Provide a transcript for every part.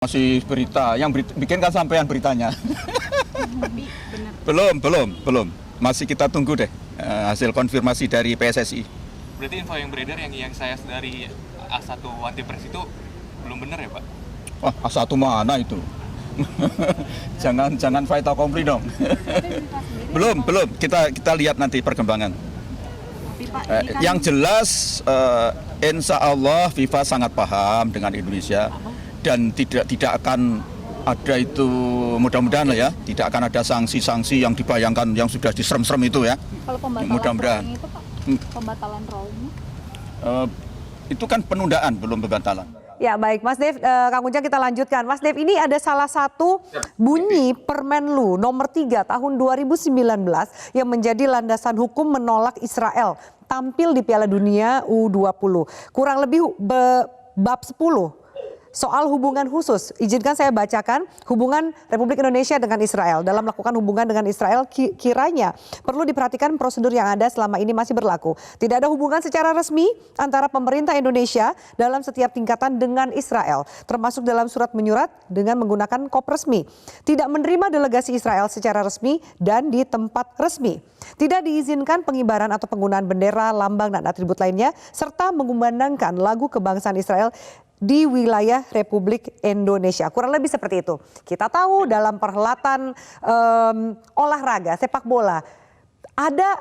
Masih berita, yang bikin kan sampean beritanya. Tapi benar. Belum. Masih kita tunggu deh hasil konfirmasi dari PSSI. Berarti info yang beredar yang saya dari A1 anti pres itu belum benar ya Pak? Wah, A1 mana itu? jangan fight accompli dong. belum. Kita lihat nanti perkembangan. Tapi Pak, ini kan Yang jelas, insya Allah FIFA sangat paham dengan Indonesia dan tidak akan ada itu, mudah-mudahan lah ya, tidak akan ada sanksi-sanksi yang dibayangkan yang sudah diserem-serem itu ya. kalau pembatalan Mudah-mudahan. rolling itu Pak, pembatalan rolling. Itu kan penundaan, belum pembatalan. Ya baik, Mas Dev, Kang Ujang kita lanjutkan. Mas Dev, ini ada salah satu bunyi Permenlu nomor 3 tahun 2019 yang menjadi landasan hukum menolak Israel tampil di Piala Dunia U20. Kurang lebih bab 10. Soal hubungan khusus, izinkan saya bacakan hubungan Republik Indonesia dengan Israel. Dalam melakukan hubungan dengan Israel, kiranya perlu diperhatikan prosedur yang ada selama ini masih berlaku. Tidak ada hubungan secara resmi antara pemerintah Indonesia dalam setiap tingkatan dengan Israel, termasuk dalam surat menyurat dengan menggunakan kop resmi. Tidak menerima delegasi Israel secara resmi dan di tempat resmi. Tidak diizinkan pengibaran atau penggunaan bendera, lambang, dan atribut lainnya, serta mengumandangkan lagu kebangsaan Israel di wilayah Republik Indonesia. Kurang lebih seperti itu. Kita tahu dalam perhelatan olahraga sepak bola ada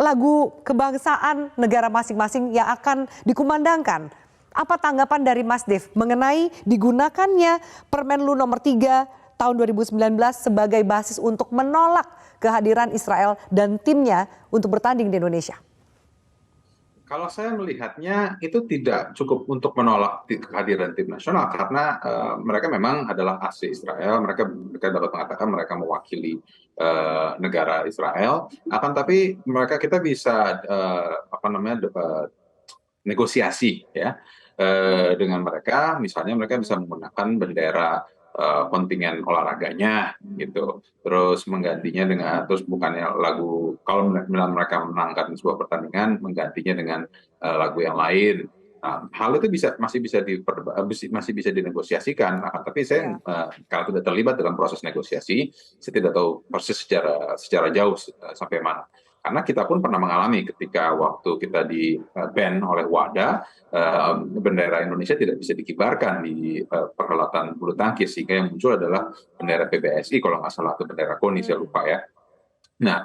lagu kebangsaan negara masing-masing yang akan dikumandangkan. Apa tanggapan dari Mas Dev mengenai digunakannya Permenlu nomor 3 tahun 2019 sebagai basis untuk menolak kehadiran Israel dan timnya untuk bertanding di Indonesia? Kalau saya melihatnya itu tidak cukup untuk menolak kehadiran tim nasional karena mereka memang adalah asli Israel, mereka dapat mengatakan mereka mewakili negara Israel, akan tapi kita bisa negosiasi ya dengan mereka, misalnya mereka bisa menggunakan bendera kontingen olahraganya gitu, terus menggantinya dengan, terus bukannya lagu, kalau mereka menangkan sebuah pertandingan menggantinya dengan lagu yang lain. Nah, hal itu masih bisa dinegosiasikan, tapi saya kalau tidak terlibat dalam proses negosiasi, saya tidak tahu proses secara jauh sampai mana. Karena kita pun pernah mengalami ketika waktu kita di ban oleh WADA, bendera Indonesia tidak bisa dikibarkan di perhelatan bulu tangkis, sehingga yang muncul adalah bendera PBSI kalau nggak salah, atau bendera KONI, saya lupa ya. Nah,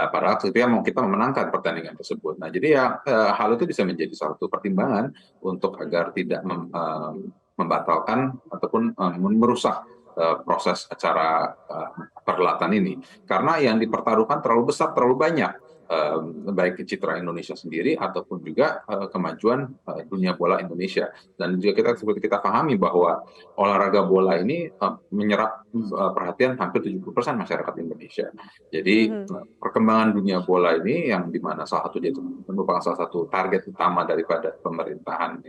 padahal ketika kita memenangkan pertandingan tersebut. Nah, jadi ya hal itu bisa menjadi satu pertimbangan untuk agar tidak membatalkan ataupun merusak proses acara perhelatan ini, karena yang dipertaruhkan terlalu besar, terlalu banyak, baik citra Indonesia sendiri ataupun juga kemajuan dunia bola Indonesia. Dan juga seperti kita pahami bahwa olahraga bola ini menyerap perhatian hampir 70% masyarakat Indonesia. Jadi perkembangan dunia bola ini yang dimana merupakan salah satu target utama daripada pemerintahan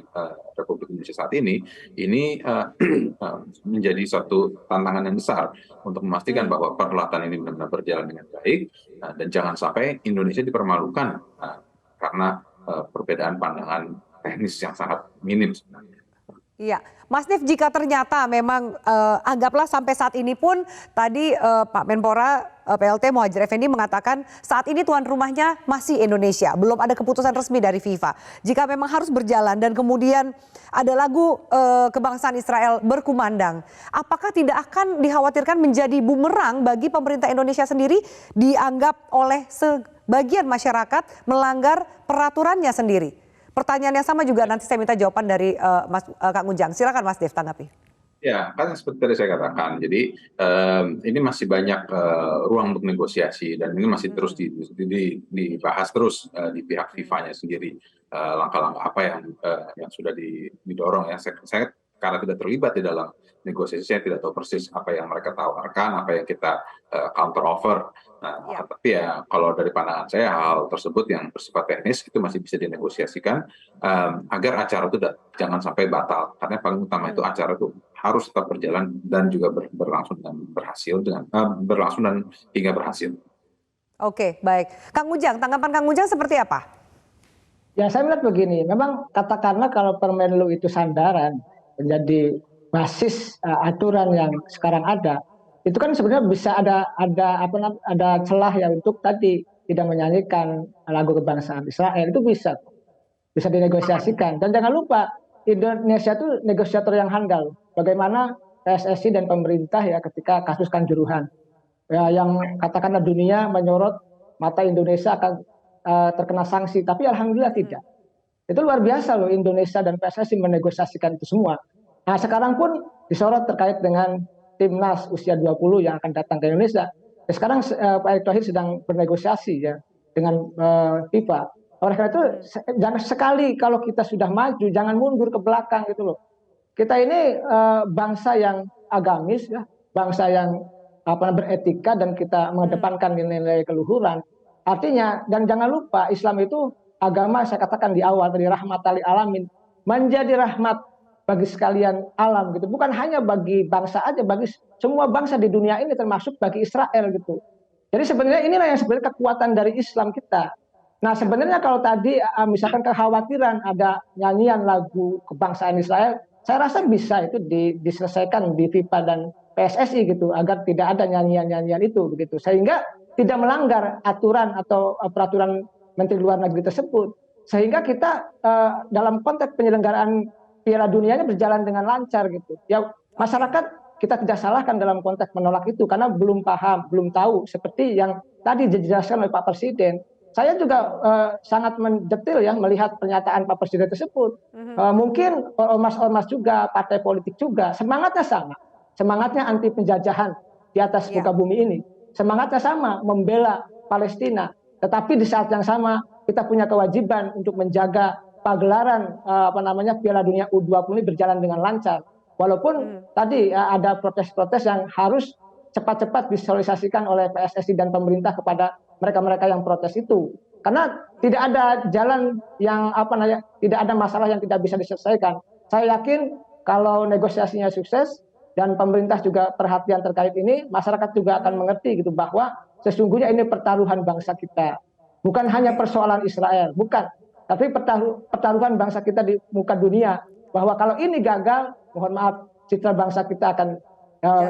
Republik Indonesia saat ini menjadi satu tantangan yang besar untuk memastikan bahwa perhelatan ini benar-benar berjalan dengan baik, dan jangan sampai Indonesia dipermalukan karena perbedaan pandangan teknis yang sangat minim sebenarnya. Iya, Mas Dev, jika ternyata memang anggaplah sampai saat ini pun tadi Pak Menpora PLT Muhadjir Effendi mengatakan saat ini tuan rumahnya masih Indonesia, belum ada keputusan resmi dari FIFA. Jika memang harus berjalan dan kemudian ada lagu kebangsaan Israel berkumandang, apakah tidak akan dikhawatirkan menjadi bumerang bagi pemerintah Indonesia sendiri, dianggap oleh sebagian masyarakat melanggar peraturannya sendiri? Pertanyaan yang sama juga nanti saya minta jawaban dari Kang Ujang. Silakan Mas Dev tanggapi. Ya, kan seperti tadi saya katakan, jadi ini masih banyak ruang untuk negosiasi, dan ini masih terus dibahas terus di pihak FIFA-nya sendiri, langkah-langkah apa yang sudah didorong ya. Saya karena tidak terlibat di dalam negosiasi, saya tidak tahu persis apa yang mereka tawarkan, apa yang kita counter offer. Nah, tapi ya kalau dari pandangan saya, hal tersebut yang bersifat teknis itu masih bisa dinegosiasikan agar acara itu jangan sampai batal. Karena paling utama itu acara itu harus tetap berjalan dan juga berlangsung dan hingga berhasil. Oke, baik. Kang Ujang, tanggapan Kang Ujang seperti apa? Ya, saya melihat begini, memang katakanlah kalau Permenlu itu sandaran menjadi basis aturan yang sekarang ada, itu kan sebenarnya bisa ada celah ya untuk tadi tidak menyanyikan lagu kebangsaan Israel, itu bisa dinegosiasikan. Dan jangan lupa Indonesia itu negosiator yang handal. Bagaimana PSSI dan pemerintah ya ketika kasus Kanjuruhan, ya, yang katakanlah dunia menyorot mata Indonesia akan terkena sanksi, tapi alhamdulillah tidak. Itu luar biasa loh, Indonesia dan PSSI menegosiasikan itu semua. Nah sekarang pun disorot terkait dengan timnas usia 20 yang akan datang ke Indonesia. Ya, sekarang Pak Erick Thohir sedang bernegosiasi ya dengan FIFA. Oleh karena itu jangan sekali kalau kita sudah maju jangan mundur ke belakang gitu loh. Kita ini bangsa yang agamis ya, bangsa yang beretika dan kita mengedepankan nilai-nilai keluhuran. Artinya dan jangan lupa Islam itu agama saya katakan di awal dari rahmatal lil alamin, menjadi rahmat bagi sekalian alam gitu. Bukan hanya bagi bangsa aja, bagi semua bangsa di dunia ini termasuk bagi Israel gitu. Jadi sebenarnya inilah yang sebenarnya kekuatan dari Islam kita. Nah sebenarnya kalau tadi misalkan kekhawatiran ada nyanyian lagu kebangsaan Israel, saya rasa bisa itu diselesaikan di FIFA dan PSSI gitu agar tidak ada nyanyian-nyanyian itu begitu. Sehingga tidak melanggar aturan atau peraturan Menteri Luar Negeri tersebut. Sehingga kita dalam konteks penyelenggaraan Piala Dunianya berjalan dengan lancar gitu. Ya masyarakat kita tidak salahkan dalam konteks menolak itu karena belum paham, belum tahu seperti yang tadi dijelaskan oleh Pak Presiden. Saya juga sangat mendetail ya melihat pernyataan Pak Presiden tersebut. Mungkin ormas-ormas juga, partai politik juga semangatnya sama. Semangatnya anti penjajahan di atas muka bumi ini. Semangatnya sama membela Palestina. Tetapi di saat yang sama kita punya kewajiban untuk menjaga pagelaran Piala Dunia U20 ini berjalan dengan lancar. Walaupun tadi ada protes-protes yang harus cepat-cepat disosialisasikan oleh PSSI dan pemerintah kepada mereka-mereka yang protes itu. Karena tidak ada jalan yang tidak ada masalah yang tidak bisa diselesaikan. Saya yakin kalau negosiasinya sukses dan pemerintah juga perhatian terkait ini, masyarakat juga akan mengerti gitu bahwa sesungguhnya ini pertaruhan bangsa kita. Bukan hanya persoalan Israel, bukan. Tapi pertaruhan bangsa kita di muka dunia. Bahwa kalau ini gagal, mohon maaf, citra bangsa kita akan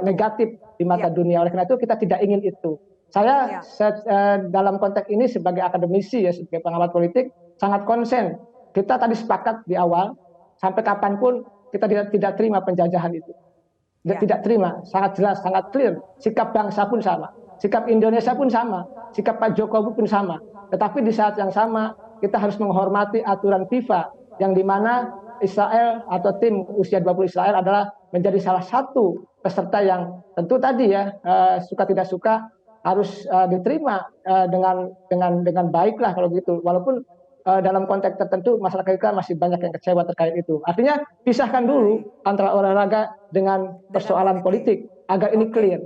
negatif di mata dunia. Oleh karena itu kita tidak ingin itu. Saya dalam konteks ini sebagai akademisi, ya sebagai pengamat politik, sangat konsen. Kita tadi sepakat di awal, sampai kapanpun kita tidak terima penjajahan itu. Tidak terima, sangat jelas, sangat clear. Sikap bangsa pun sama. Sikap Indonesia pun sama. Sikap Pak Jokowi pun sama. Tetapi di saat yang sama, kita harus menghormati aturan FIFA yang dimana Israel atau tim usia 20 Israel adalah menjadi salah satu peserta yang tentu tadi ya suka tidak suka harus diterima dengan baik lah kalau gitu. Walaupun dalam konteks tertentu masyarakat kita masih banyak yang kecewa terkait itu. Artinya pisahkan dulu antara olahraga dengan persoalan politik agar ini clear.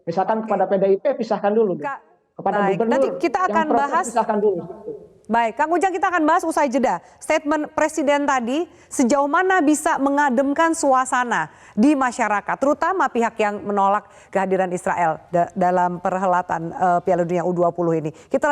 Misalkan kepada PDIP pisahkan dulu. Kepada gubernur nanti kita akan bahas. Pisahkan dulu. Baik, Kang Ujang kita akan bahas usai jeda. Statement Presiden tadi sejauh mana bisa mengademkan suasana di masyarakat, terutama pihak yang menolak kehadiran Israel dalam perhelatan Piala Dunia U20 ini. Kita